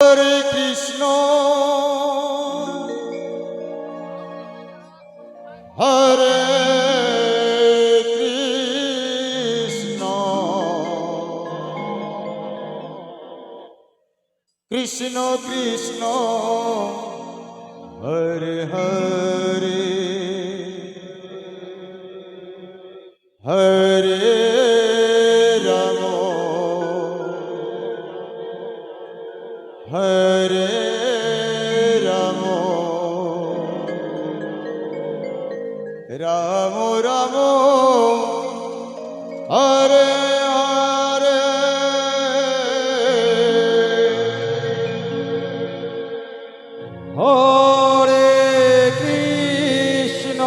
হরে Krishna হরে Krishna Krishna Krishna Hare Hare Hare Ram হরে Ram Ram Ram Hare Hare Hare Krishna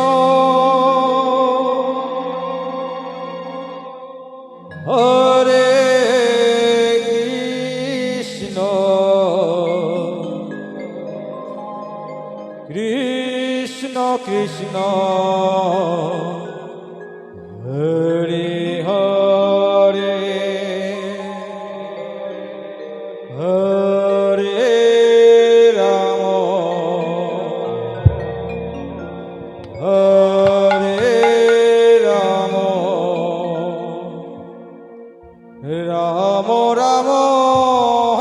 হরে Krishna Krishna Krishna Hare Hare Hare Ram হরে Ram Ram Ram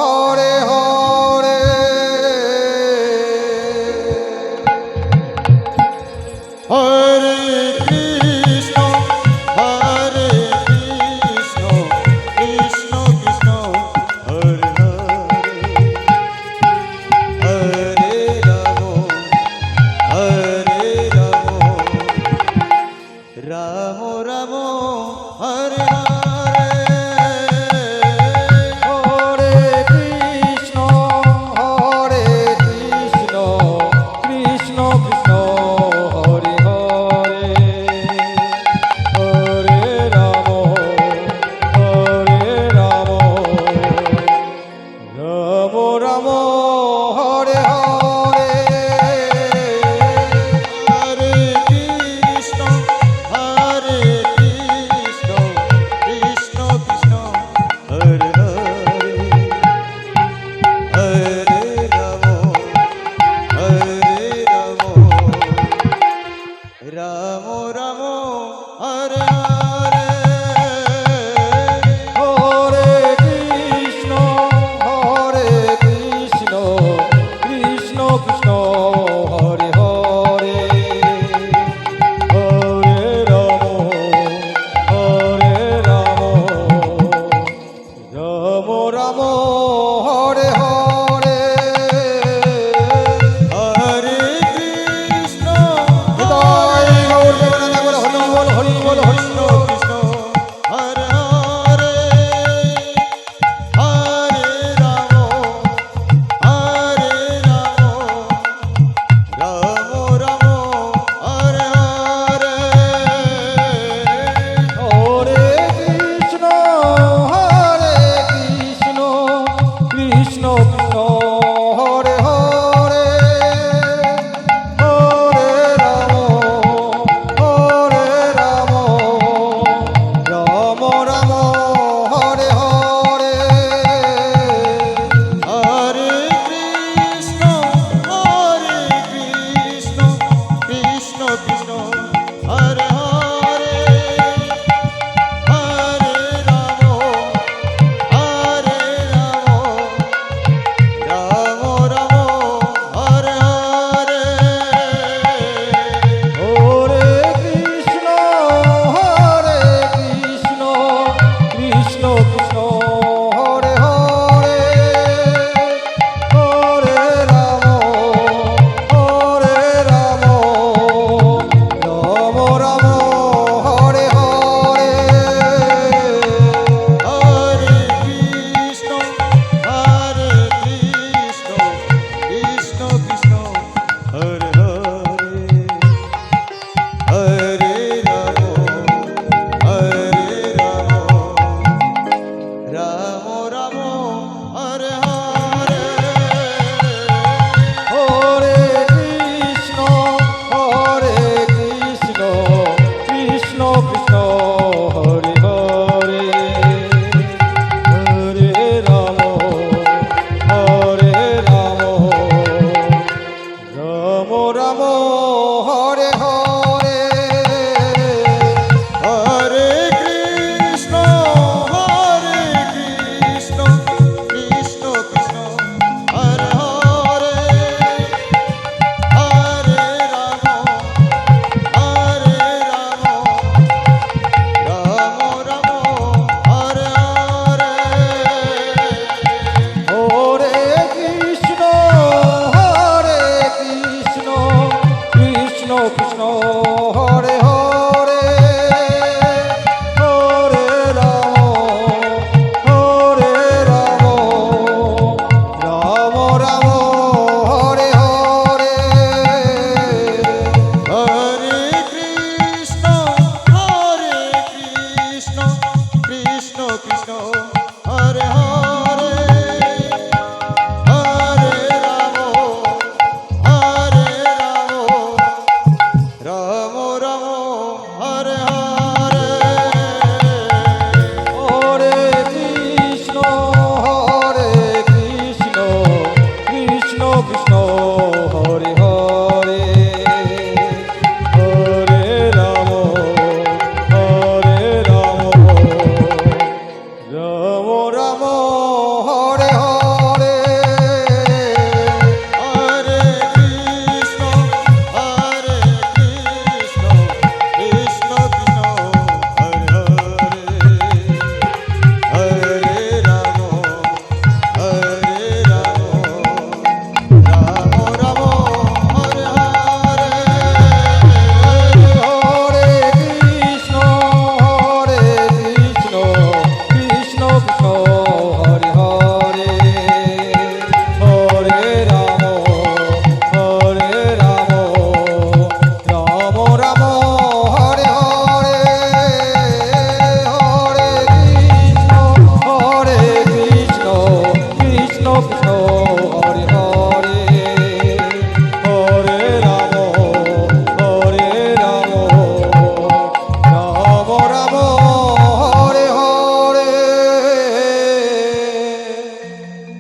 Hare Hare Hare Krishna হরে Krishna Krishna Krishna Hare Hare Hare Ram হরে Ram Ram Ram Hare Hare Hare Krishna হরে Krishna Krishna Krishna Hare Hare Hare Ram Ram Ram Hare Hare Hare Krishna হরে Krishna Krishna Krishna Hare Hare Hare Ram Ram Ram Hare Hare Hare Krishna Krishna Krishna Hare Hare Hare Ram Ram Ram Hare Hare Hare Krishna Hari বল Hari বল Krishna Krishna Hare Hare Hare Ram Ram Ram Hare Hare Hare Krishna Krishna Krishna